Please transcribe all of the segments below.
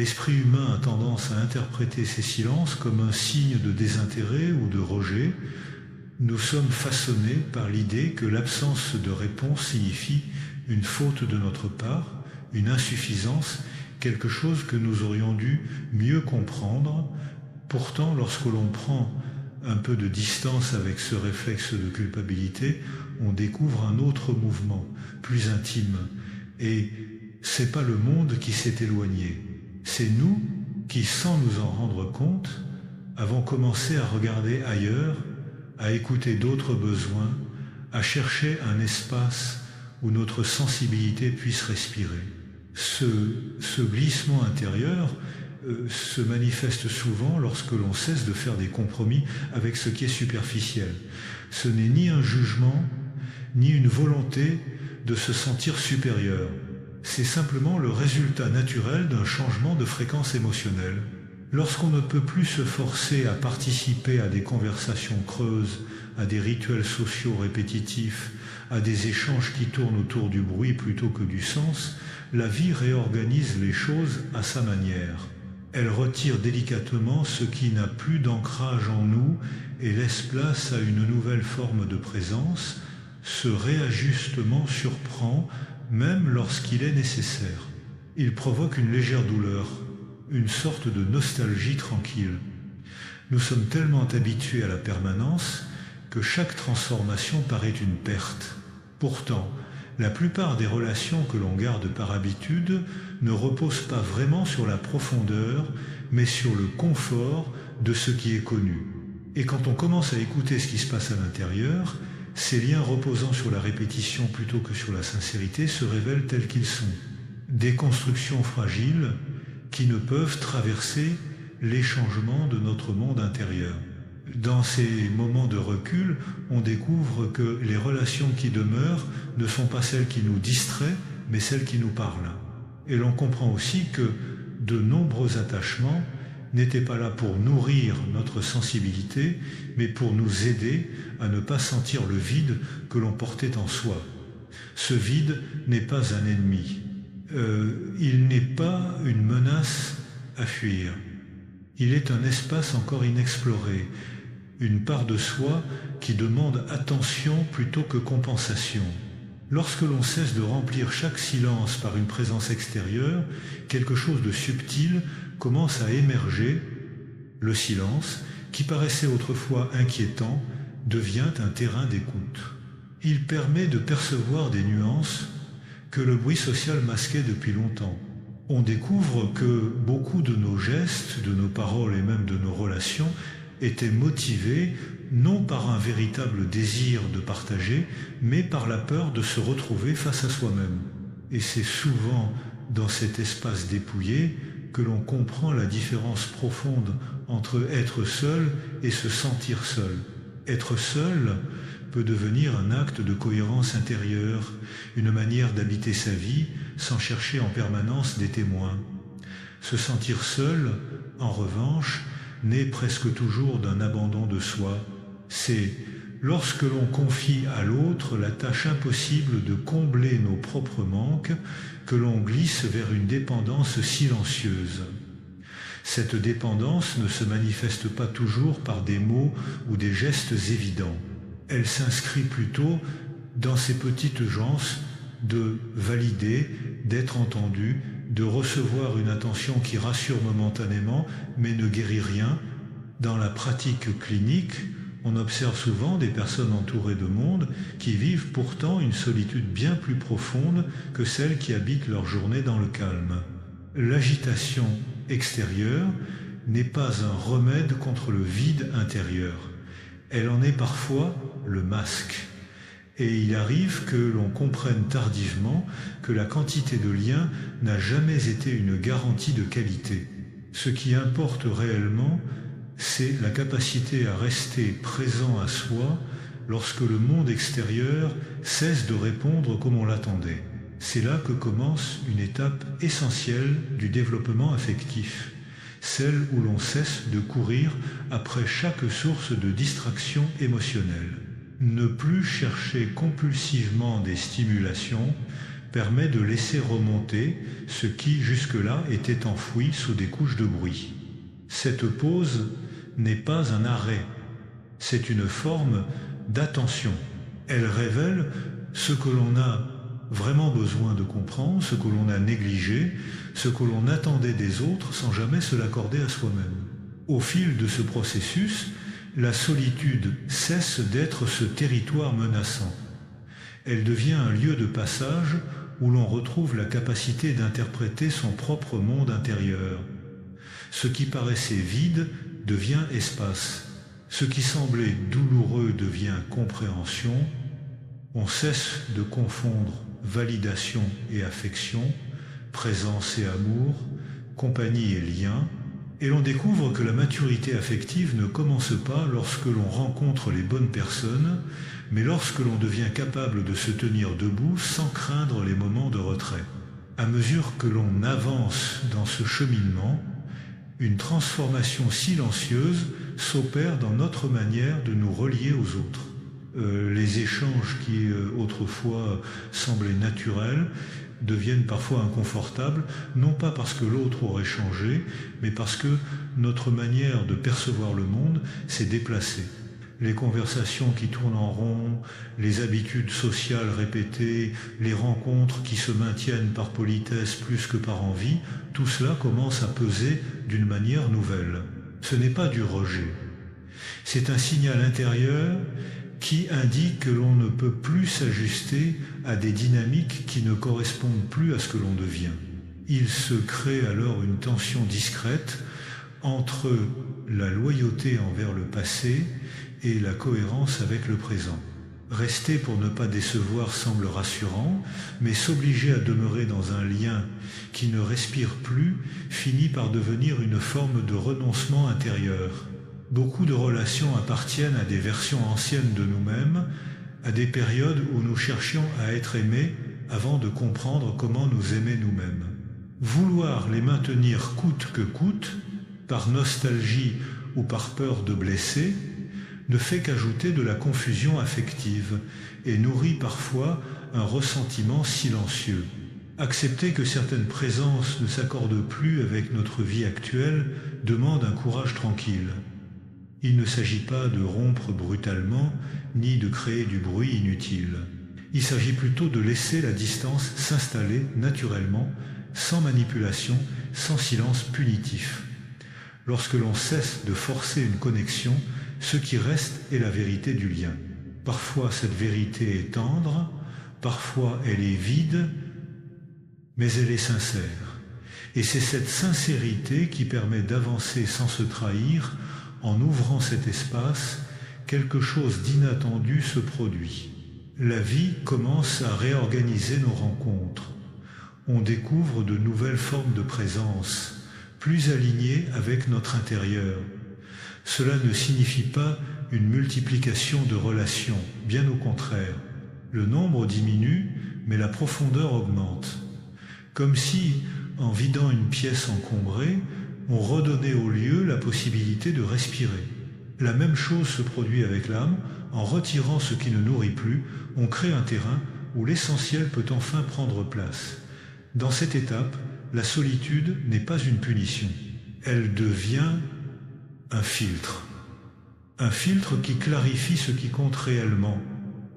L'esprit humain a tendance à interpréter ces silences comme un signe de désintérêt ou de rejet. Nous sommes façonnés par l'idée que l'absence de réponse signifie une faute de notre part, une insuffisance, quelque chose que nous aurions dû mieux comprendre. Pourtant, lorsque l'on prend un peu de distance avec ce réflexe de culpabilité, on découvre un autre mouvement, plus intime. Et c'est pas le monde qui s'est éloigné. C'est nous qui, sans nous en rendre compte, avons commencé à regarder ailleurs, à écouter d'autres besoins, à chercher un espace où notre sensibilité puisse respirer. Ce glissement intérieur se manifeste souvent lorsque l'on cesse de faire des compromis avec ce qui est superficiel. Ce n'est ni un jugement, ni une volonté de se sentir supérieur. C'est simplement le résultat naturel d'un changement de fréquence émotionnelle. Lorsqu'on ne peut plus se forcer à participer à des conversations creuses, à des rituels sociaux répétitifs, à des échanges qui tournent autour du bruit plutôt que du sens, la vie réorganise les choses à sa manière. Elle retire délicatement ce qui n'a plus d'ancrage en nous et laisse place à une nouvelle forme de présence. Ce réajustement surprend même lorsqu'il est nécessaire. Il provoque une légère douleur, une sorte de nostalgie tranquille. Nous sommes tellement habitués à la permanence que chaque transformation paraît une perte. Pourtant, la plupart des relations que l'on garde par habitude ne reposent pas vraiment sur la profondeur, mais sur le confort de ce qui est connu. Et quand on commence à écouter ce qui se passe à l'intérieur, ces liens reposant sur la répétition plutôt que sur la sincérité se révèlent tels qu'ils sont. Des constructions fragiles qui ne peuvent traverser les changements de notre monde intérieur. Dans ces moments de recul, on découvre que les relations qui demeurent ne sont pas celles qui nous distraient, mais celles qui nous parlent. Et l'on comprend aussi que de nombreux attachements n'étaient pas là pour nourrir notre sensibilité, mais pour nous aider à ne pas sentir le vide que l'on portait en soi. Ce vide n'est pas un ennemi. Il n'est pas une menace à fuir. Il est un espace encore inexploré, une part de soi qui demande attention plutôt que compensation. Lorsque l'on cesse de remplir chaque silence par une présence extérieure, quelque chose de subtil commence à émerger. Le silence, qui paraissait autrefois inquiétant, devient un terrain d'écoute. Il permet de percevoir des nuances que le bruit social masquait depuis longtemps. On découvre que beaucoup de nos gestes, de nos paroles et même de nos relations étaient motivés non par un véritable désir de partager, mais par la peur de se retrouver face à soi-même. Et c'est souvent dans cet espace dépouillé que l'on comprend la différence profonde entre être seul et se sentir seul. Être seul peut devenir un acte de cohérence intérieure, une manière d'habiter sa vie sans chercher en permanence des témoins. Se sentir seul, en revanche, naît presque toujours d'un abandon de soi. C'est lorsque l'on confie à l'autre la tâche impossible de combler nos propres manques que l'on glisse vers une dépendance silencieuse. Cette dépendance ne se manifeste pas toujours par des mots ou des gestes évidents. Elle s'inscrit plutôt dans ces petites urgences de valider, d'être entendu, de recevoir une attention qui rassure momentanément mais ne guérit rien. Dans la pratique clinique, on observe souvent des personnes entourées de monde qui vivent pourtant une solitude bien plus profonde que celles qui habitent leur journée dans le calme. L'agitation extérieure n'est pas un remède contre le vide intérieur. Elle en est parfois le masque. Et il arrive que l'on comprenne tardivement que la quantité de liens n'a jamais été une garantie de qualité. Ce qui importe réellement, c'est la capacité à rester présent à soi lorsque le monde extérieur cesse de répondre comme on l'attendait. C'est là que commence une étape essentielle du développement affectif, celle où l'on cesse de courir après chaque source de distraction émotionnelle. Ne plus chercher compulsivement des stimulations, permet de laisser remonter ce qui jusque-là était enfoui sous des couches de bruit. Cette pause n'est pas un arrêt, c'est une forme d'attention. Elle révèle ce que l'on a vraiment besoin de comprendre, ce que l'on a négligé, ce que l'on attendait des autres sans jamais se l'accorder à soi-même. Au fil de ce processus, la solitude cesse d'être ce territoire menaçant. Elle devient un lieu de passage où l'on retrouve la capacité d'interpréter son propre monde intérieur. Ce qui paraissait vide devient espace. Ce qui semblait douloureux devient compréhension. On cesse de confondre validation et affection, présence et amour, compagnie et lien, et l'on découvre que la maturité affective ne commence pas lorsque l'on rencontre les bonnes personnes, mais lorsque l'on devient capable de se tenir debout sans craindre les moments de retrait. À mesure que l'on avance dans ce cheminement, une transformation silencieuse s'opère dans notre manière de nous relier aux autres. Les échanges qui autrefois semblaient naturels deviennent parfois inconfortables, non pas parce que l'autre aurait changé, mais parce que notre manière de percevoir le monde s'est déplacée. Les conversations qui tournent en rond, les habitudes sociales répétées, les rencontres qui se maintiennent par politesse plus que par envie, tout cela commence à peser d'une manière nouvelle. Ce n'est pas du rejet. C'est un signal intérieur qui indique que l'on ne peut plus s'ajuster à des dynamiques qui ne correspondent plus à ce que l'on devient. Il se crée alors une tension discrète entre la loyauté envers le passé et la cohérence avec le présent. Rester pour ne pas décevoir semble rassurant, mais s'obliger à demeurer dans un lien qui ne respire plus finit par devenir une forme de renoncement intérieur. Beaucoup de relations appartiennent à des versions anciennes de nous-mêmes, à des périodes où nous cherchions à être aimés avant de comprendre comment nous aimer nous-mêmes. Vouloir les maintenir coûte que coûte, par nostalgie ou par peur de blesser, ne fait qu'ajouter de la confusion affective et nourrit parfois un ressentiment silencieux. Accepter que certaines présences ne s'accordent plus avec notre vie actuelle demande un courage tranquille. Il ne s'agit pas de rompre brutalement, ni de créer du bruit inutile. Il s'agit plutôt de laisser la distance s'installer naturellement, sans manipulation, sans silence punitif. Lorsque l'on cesse de forcer une connexion, ce qui reste est la vérité du lien. Parfois cette vérité est tendre, parfois elle est vide, mais elle est sincère. Et c'est cette sincérité qui permet d'avancer sans se trahir. En ouvrant cet espace, quelque chose d'inattendu se produit. La vie commence à réorganiser nos rencontres. On découvre de nouvelles formes de présence, plus alignées avec notre intérieur. Cela ne signifie pas une multiplication de relations, bien au contraire. Le nombre diminue, mais la profondeur augmente. Comme si, en vidant une pièce encombrée, on redonnait au lieu la possibilité de respirer. La même chose se produit avec l'âme. En retirant ce qui ne nourrit plus, on crée un terrain où l'essentiel peut enfin prendre place. Dans cette étape, la solitude n'est pas une punition. Elle devient un filtre. Un filtre qui clarifie ce qui compte réellement.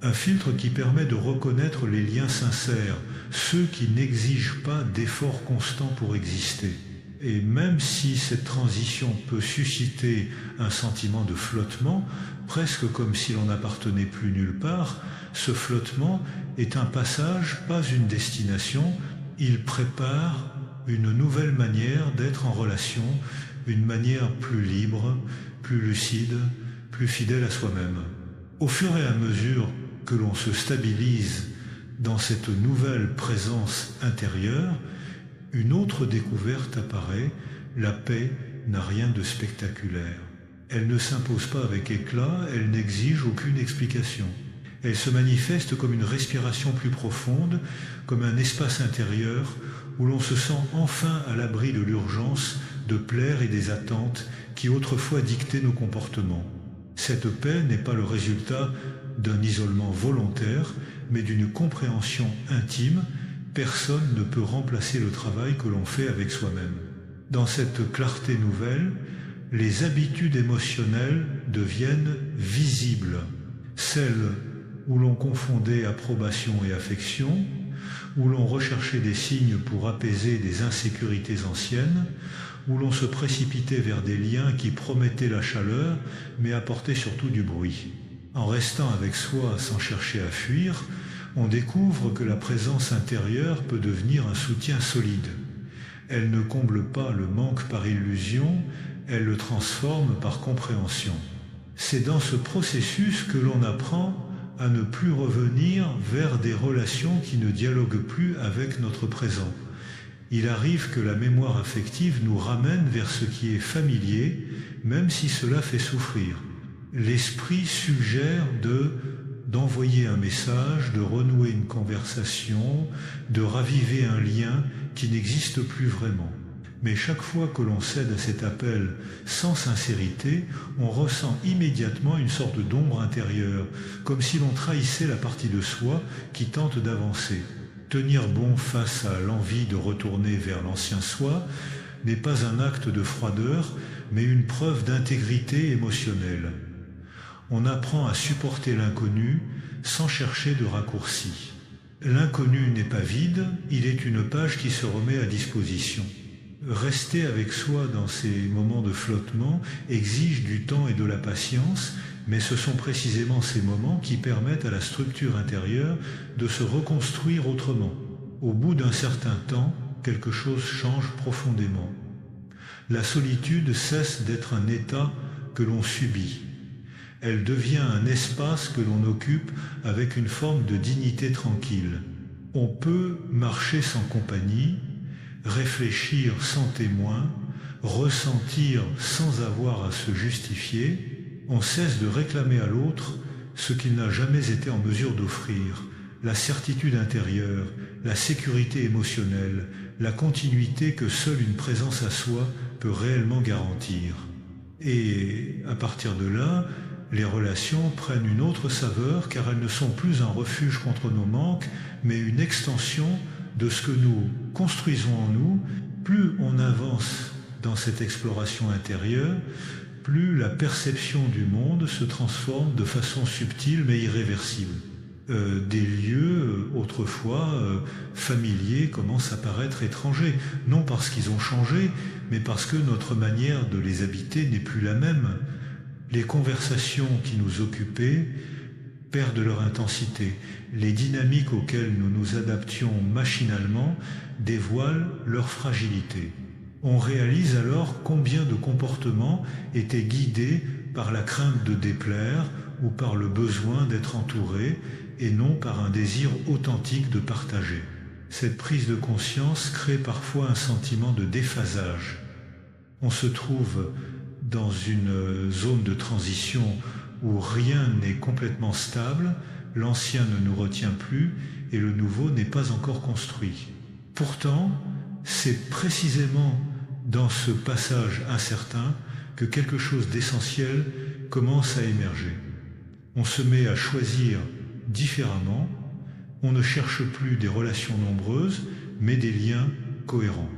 Un filtre qui permet de reconnaître les liens sincères, ceux qui n'exigent pas d'efforts constants pour exister. Et même si cette transition peut susciter un sentiment de flottement, presque comme si l'on n'appartenait plus nulle part, ce flottement est un passage, pas une destination. Il prépare une nouvelle manière d'être en relation, une manière plus libre, plus lucide, plus fidèle à soi-même. Au fur et à mesure que l'on se stabilise dans cette nouvelle présence intérieure, une autre découverte apparaît, la paix n'a rien de spectaculaire. Elle ne s'impose pas avec éclat, elle n'exige aucune explication. Elle se manifeste comme une respiration plus profonde, comme un espace intérieur où l'on se sent enfin à l'abri de l'urgence, de plaire et des attentes qui autrefois dictaient nos comportements. Cette paix n'est pas le résultat d'un isolement volontaire, mais d'une compréhension intime personne ne peut remplacer le travail que l'on fait avec soi-même. Dans cette clarté nouvelle, les habitudes émotionnelles deviennent visibles, celles où l'on confondait approbation et affection, où l'on recherchait des signes pour apaiser des insécurités anciennes, où l'on se précipitait vers des liens qui promettaient la chaleur, mais apportaient surtout du bruit. En restant avec soi sans chercher à fuir, on découvre que la présence intérieure peut devenir un soutien solide. Elle ne comble pas le manque par illusion, elle le transforme par compréhension. C'est dans ce processus que l'on apprend à ne plus revenir vers des relations qui ne dialoguent plus avec notre présent. Il arrive que la mémoire affective nous ramène vers ce qui est familier, même si cela fait souffrir. L'esprit suggère d'envoyer un message, de renouer une conversation, de raviver un lien qui n'existe plus vraiment. Mais chaque fois que l'on cède à cet appel sans sincérité, on ressent immédiatement une sorte d'ombre intérieure, comme si l'on trahissait la partie de soi qui tente d'avancer. Tenir bon face à l'envie de retourner vers l'ancien soi n'est pas un acte de froideur, mais une preuve d'intégrité émotionnelle. On apprend à supporter l'inconnu sans chercher de raccourci. L'inconnu n'est pas vide, il est une page qui se remet à disposition. Rester avec soi dans ces moments de flottement exige du temps et de la patience, mais ce sont précisément ces moments qui permettent à la structure intérieure de se reconstruire autrement. Au bout d'un certain temps, quelque chose change profondément. La solitude cesse d'être un état que l'on subit. Elle devient un espace que l'on occupe avec une forme de dignité tranquille. On peut marcher sans compagnie, réfléchir sans témoin, ressentir sans avoir à se justifier. On cesse de réclamer à l'autre ce qu'il n'a jamais été en mesure d'offrir, la certitude intérieure, la sécurité émotionnelle, la continuité que seule une présence à soi peut réellement garantir. Et à partir de là, les relations prennent une autre saveur car elles ne sont plus un refuge contre nos manques, mais une extension de ce que nous construisons en nous. Plus on avance dans cette exploration intérieure, plus la perception du monde se transforme de façon subtile mais irréversible. Des lieux autrefois familiers commencent à paraître étrangers, non parce qu'ils ont changé, mais parce que notre manière de les habiter n'est plus la même. Les conversations qui nous occupaient perdent leur intensité. Les dynamiques auxquelles nous nous adaptions machinalement dévoilent leur fragilité. On réalise alors combien de comportements étaient guidés par la crainte de déplaire ou par le besoin d'être entouré et non par un désir authentique de partager. Cette prise de conscience crée parfois un sentiment de déphasage. On se trouve dans une zone de transition où rien n'est complètement stable, l'ancien ne nous retient plus et le nouveau n'est pas encore construit. Pourtant, c'est précisément dans ce passage incertain que quelque chose d'essentiel commence à émerger. On se met à choisir différemment, on ne cherche plus des relations nombreuses, mais des liens cohérents.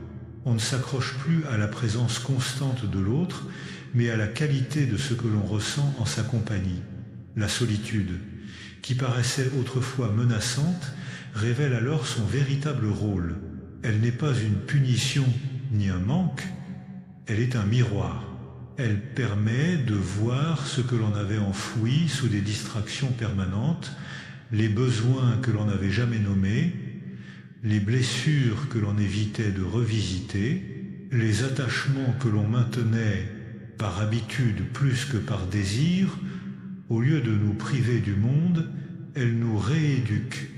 On ne s'accroche plus à la présence constante de l'autre, mais à la qualité de ce que l'on ressent en sa compagnie. La solitude, qui paraissait autrefois menaçante, révèle alors son véritable rôle. Elle n'est pas une punition ni un manque, elle est un miroir. Elle permet de voir ce que l'on avait enfoui sous des distractions permanentes, les besoins que l'on n'avait jamais nommés, les blessures que l'on évitait de revisiter, les attachements que l'on maintenait par habitude plus que par désir. Au lieu de nous priver du monde, elle nous rééduque.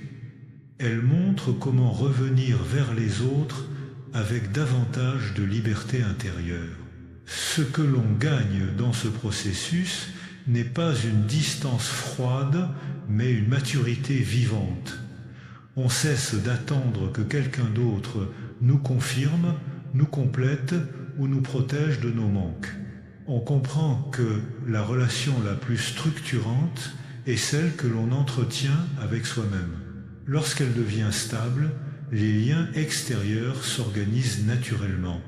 Elle montre comment revenir vers les autres avec davantage de liberté intérieure. Ce que l'on gagne dans ce processus n'est pas une distance froide, mais une maturité vivante. On cesse d'attendre que quelqu'un d'autre nous confirme, nous complète ou nous protège de nos manques. On comprend que la relation la plus structurante est celle que l'on entretient avec soi-même. Lorsqu'elle devient stable, les liens extérieurs s'organisent naturellement.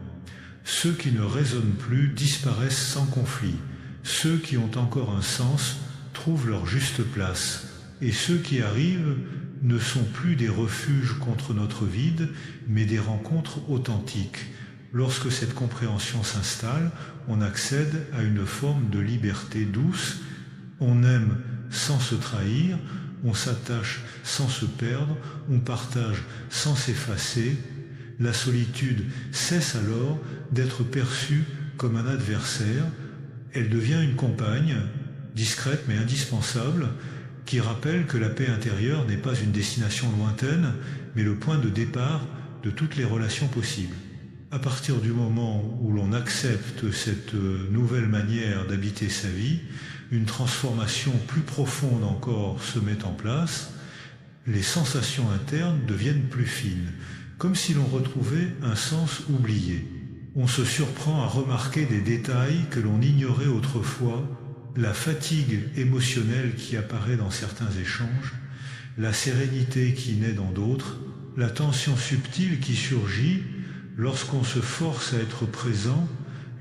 Ceux qui ne résonnent plus disparaissent sans conflit. Ceux qui ont encore un sens trouvent leur juste place. Et ceux qui arrivent ne sont plus des refuges contre notre vide, mais des rencontres authentiques. Lorsque cette compréhension s'installe, on accède à une forme de liberté douce. On aime sans se trahir, on s'attache sans se perdre, on partage sans s'effacer. La solitude cesse alors d'être perçue comme un adversaire. Elle devient une compagne, discrète mais indispensable, qui rappelle que la paix intérieure n'est pas une destination lointaine, mais le point de départ de toutes les relations possibles. À partir du moment où l'on accepte cette nouvelle manière d'habiter sa vie, une transformation plus profonde encore se met en place. Les sensations internes deviennent plus fines, comme si l'on retrouvait un sens oublié. On se surprend à remarquer des détails que l'on ignorait autrefois, la fatigue émotionnelle qui apparaît dans certains échanges, la sérénité qui naît dans d'autres, la tension subtile qui surgit lorsqu'on se force à être présent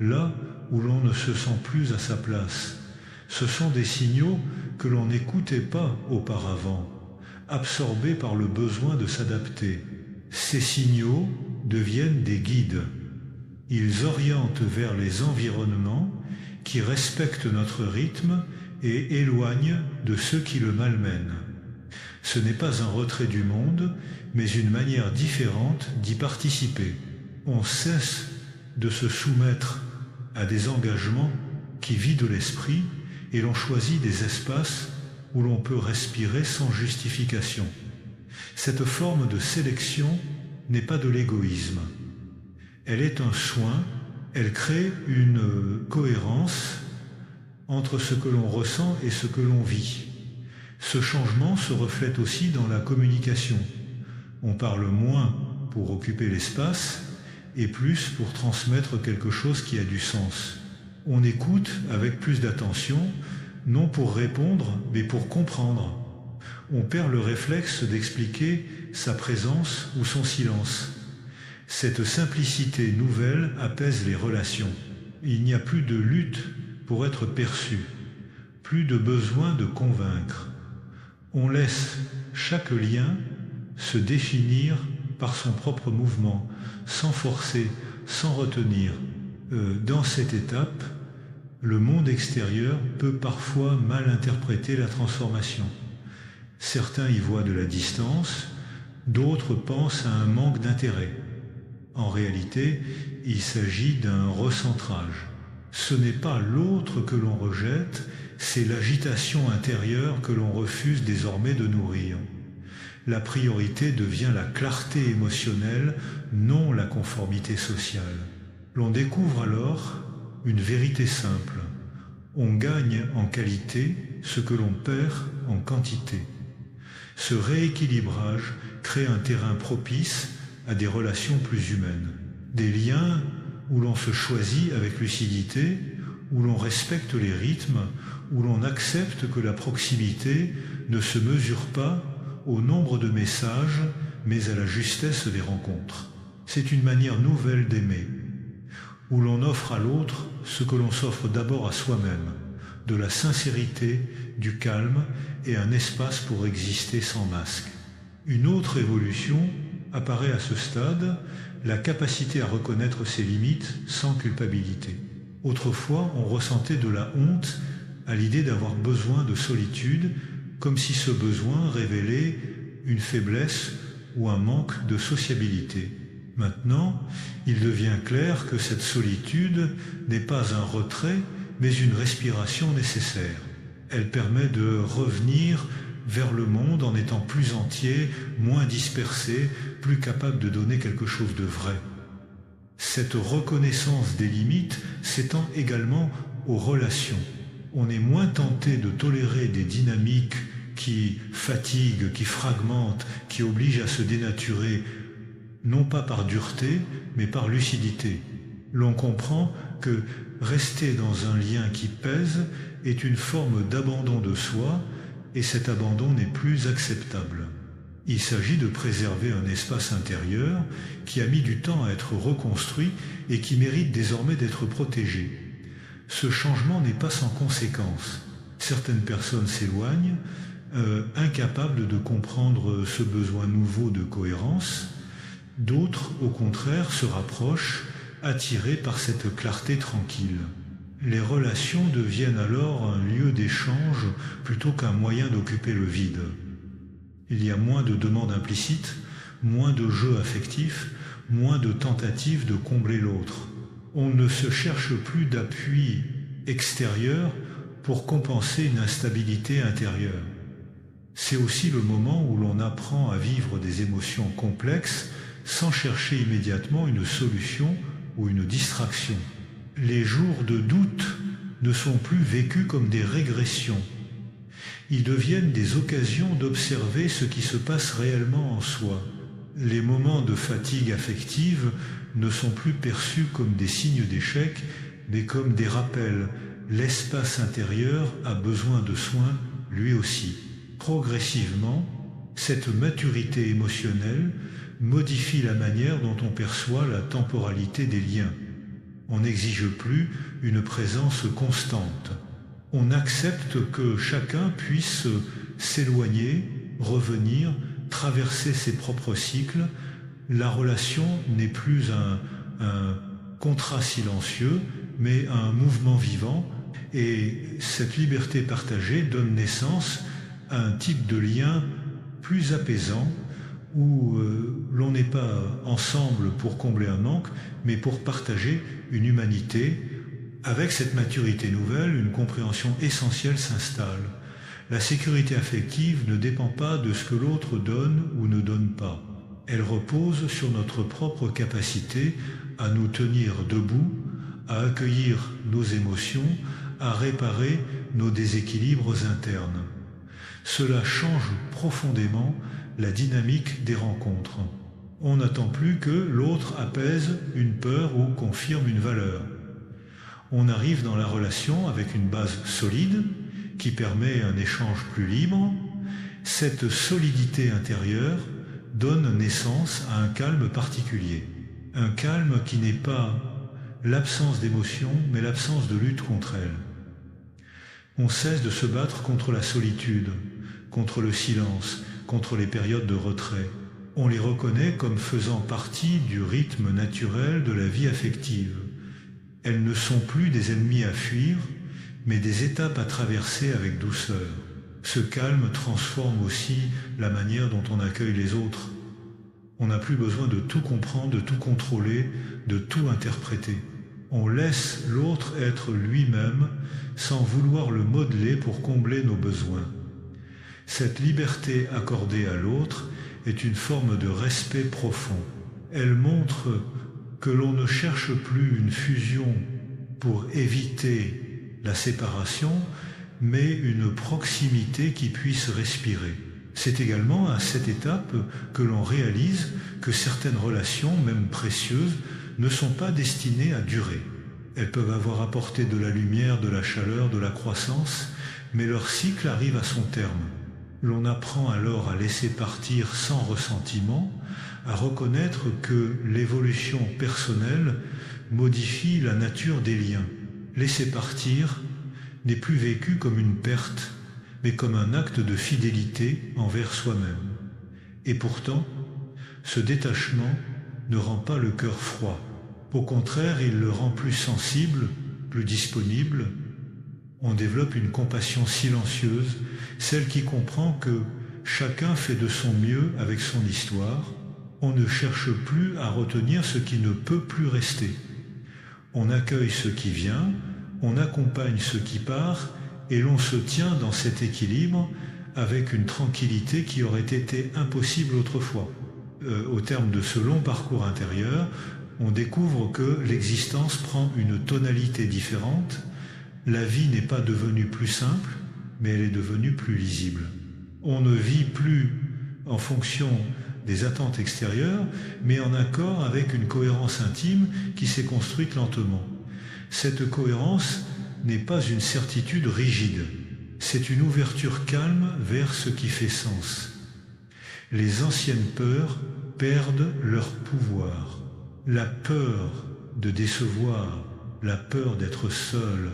là où l'on ne se sent plus à sa place. Ce sont des signaux que l'on n'écoutait pas auparavant, absorbés par le besoin de s'adapter. Ces signaux deviennent des guides. Ils orientent vers les environnements qui respectent notre rythme et éloignent de ceux qui le malmènent. Ce n'est pas un retrait du monde, mais une manière différente d'y participer. On cesse de se soumettre à des engagements qui vident l'esprit et l'on choisit des espaces où l'on peut respirer sans justification. Cette forme de sélection n'est pas de l'égoïsme. Elle est un soin, elle crée une cohérence entre ce que l'on ressent et ce que l'on vit. Ce changement se reflète aussi dans la communication. On parle moins pour occuper l'espace et plus pour transmettre quelque chose qui a du sens. On écoute avec plus d'attention, non pour répondre, mais pour comprendre. On perd le réflexe d'expliquer sa présence ou son silence. Cette simplicité nouvelle apaise les relations. Il n'y a plus de lutte pour être perçu, plus de besoin de convaincre. On laisse chaque lien se définir par son propre mouvement, sans forcer, sans retenir. Dans cette étape, le monde extérieur peut parfois mal interpréter la transformation. Certains y voient de la distance, d'autres pensent à un manque d'intérêt. En réalité, il s'agit d'un recentrage. Ce n'est pas l'autre que l'on rejette, c'est l'agitation intérieure que l'on refuse désormais de nourrir. La priorité devient la clarté émotionnelle, non la conformité sociale. L'on découvre alors une vérité simple. On gagne en qualité ce que l'on perd en quantité. Ce rééquilibrage crée un terrain propice à des relations plus humaines. Des liens où l'on se choisit avec lucidité, où l'on respecte les rythmes, où l'on accepte que la proximité ne se mesure pas au nombre de messages, mais à la justesse des rencontres. C'est une manière nouvelle d'aimer, où l'on offre à l'autre ce que l'on s'offre d'abord à soi-même, de la sincérité, du calme et un espace pour exister sans masque. Une autre évolution apparaît à ce stade, la capacité à reconnaître ses limites sans culpabilité. Autrefois, on ressentait de la honte à l'idée d'avoir besoin de solitude, comme si ce besoin révélait une faiblesse ou un manque de sociabilité. Maintenant, il devient clair que cette solitude n'est pas un retrait, mais une respiration nécessaire. Elle permet de revenir vers le monde en étant plus entier, moins dispersé, plus capable de donner quelque chose de vrai. Cette reconnaissance des limites s'étend également aux relations. On est moins tenté de tolérer des dynamiques qui fatiguent, qui fragmentent, qui obligent à se dénaturer, non pas par dureté, mais par lucidité. L'on comprend que rester dans un lien qui pèse est une forme d'abandon de soi, et cet abandon n'est plus acceptable. Il s'agit de préserver un espace intérieur qui a mis du temps à être reconstruit et qui mérite désormais d'être protégé. Ce changement n'est pas sans conséquences. Certaines personnes s'éloignent, incapables de comprendre ce besoin nouveau de cohérence. D'autres, au contraire, se rapprochent, attirés par cette clarté tranquille. Les relations deviennent alors un lieu d'échange plutôt qu'un moyen d'occuper le vide. Il y a moins de demandes implicites, moins de jeux affectifs, moins de tentatives de combler l'autre. On ne se cherche plus d'appui extérieur pour compenser une instabilité intérieure. C'est aussi le moment où l'on apprend à vivre des émotions complexes sans chercher immédiatement une solution ou une distraction. Les jours de doute ne sont plus vécus comme des régressions. Ils deviennent des occasions d'observer ce qui se passe réellement en soi. Les moments de fatigue affective ne sont plus perçus comme des signes d'échec, mais comme des rappels. L'espace intérieur a besoin de soins, lui aussi. Progressivement, cette maturité émotionnelle modifie la manière dont on perçoit la temporalité des liens. On n'exige plus une présence constante. On accepte que chacun puisse s'éloigner, revenir, traverser ses propres cycles. La relation n'est plus un contrat silencieux, mais un mouvement vivant, et cette liberté partagée donne naissance à un type de lien plus apaisant, où l'on n'est pas ensemble pour combler un manque, mais pour partager une humanité. Avec cette maturité nouvelle, une compréhension essentielle s'installe. La sécurité affective ne dépend pas de ce que l'autre donne ou ne donne pas. Elle repose sur notre propre capacité à nous tenir debout, à accueillir nos émotions, à réparer nos déséquilibres internes. Cela change profondément la dynamique des rencontres. On n'attend plus que l'autre apaise une peur ou confirme une valeur. On arrive dans la relation avec une base solide qui permet un échange plus libre. Cette solidité intérieure donne naissance à un calme particulier. Un calme qui n'est pas l'absence d'émotion, mais l'absence de lutte contre elle. On cesse de se battre contre la solitude, contre le silence, contre les périodes de retrait. On les reconnaît comme faisant partie du rythme naturel de la vie affective. Elles ne sont plus des ennemis à fuir, mais des étapes à traverser avec douceur. Ce calme transforme aussi la manière dont on accueille les autres. On n'a plus besoin de tout comprendre, de tout contrôler, de tout interpréter. On laisse l'autre être lui-même sans vouloir le modeler pour combler nos besoins. Cette liberté accordée à l'autre est une forme de respect profond. Elle montre que l'on ne cherche plus une fusion pour éviter la séparation, mais une proximité qui puisse respirer. C'est également à cette étape que l'on réalise que certaines relations, même précieuses, ne sont pas destinées à durer. Elles peuvent avoir apporté de la lumière, de la chaleur, de la croissance, mais leur cycle arrive à son terme. L'on apprend alors à laisser partir sans ressentiment, à reconnaître que l'évolution personnelle modifie la nature des liens. Laisser partir n'est plus vécu comme une perte, mais comme un acte de fidélité envers soi-même. Et pourtant, ce détachement ne rend pas le cœur froid. Au contraire, il le rend plus sensible, plus disponible. On développe une compassion silencieuse, celle qui comprend que chacun fait de son mieux avec son histoire. On ne cherche plus à retenir ce qui ne peut plus rester. On accueille ce qui vient, on accompagne ce qui part, et l'on se tient dans cet équilibre avec une tranquillité qui aurait été impossible autrefois. Au terme de ce long parcours intérieur, on découvre que l'existence prend une tonalité différente. La vie n'est pas devenue plus simple, mais elle est devenue plus lisible. On ne vit plus en fonction des attentes extérieures, mais en accord avec une cohérence intime qui s'est construite lentement. Cette cohérence n'est pas une certitude rigide, c'est une ouverture calme vers ce qui fait sens. Les anciennes peurs perdent leur pouvoir. La peur de décevoir, la peur d'être seul,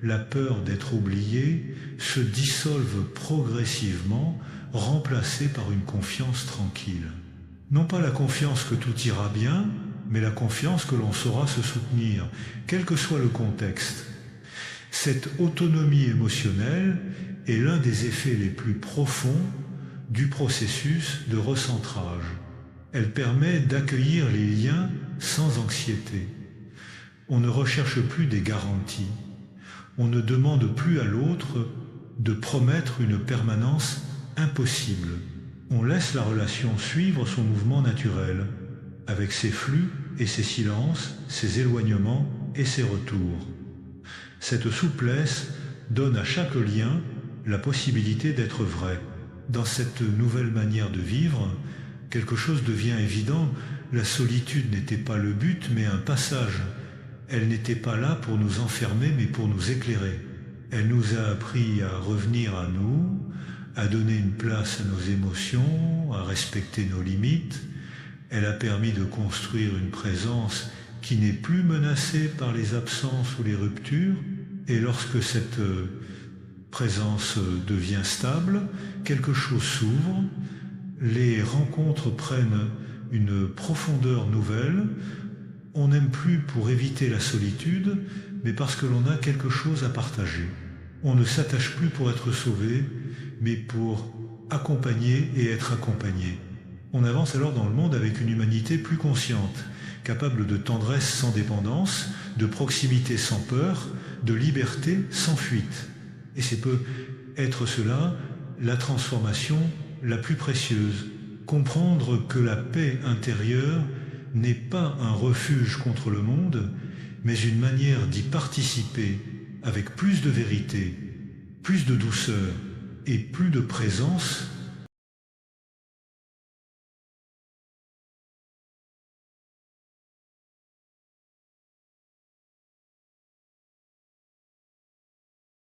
la peur d'être oublié se dissolvent progressivement, remplacées par une confiance tranquille. Non pas la confiance que tout ira bien, mais la confiance que l'on saura se soutenir, quel que soit le contexte. Cette autonomie émotionnelle est l'un des effets les plus profonds du processus de recentrage. Elle permet d'accueillir les liens sans anxiété. On ne recherche plus des garanties. On ne demande plus à l'autre de promettre une permanence impossible. On laisse la relation suivre son mouvement naturel, avec ses flux et ses silences, ses éloignements et ses retours. Cette souplesse donne à chaque lien la possibilité d'être vrai. Dans cette nouvelle manière de vivre, quelque chose devient évident. La solitude n'était pas le but, mais un passage. Elle n'était pas là pour nous enfermer, mais pour nous éclairer. Elle nous a appris à revenir à nous, à donner une place à nos émotions, à respecter nos limites. Elle a permis de construire une présence qui n'est plus menacée par les absences ou les ruptures. Et lorsque cette présence devient stable, quelque chose s'ouvre, les rencontres prennent une profondeur nouvelle. On n'aime plus pour éviter la solitude, mais parce que l'on a quelque chose à partager. On ne s'attache plus pour être sauvé, mais pour accompagner et être accompagné. On avance alors dans le monde avec une humanité plus consciente, capable de tendresse sans dépendance, de proximité sans peur, de liberté sans fuite. Et c'est peut être cela la transformation la plus précieuse. Comprendre que la paix intérieure n'est pas un refuge contre le monde, mais une manière d'y participer avec plus de vérité, plus de douceur et plus de présence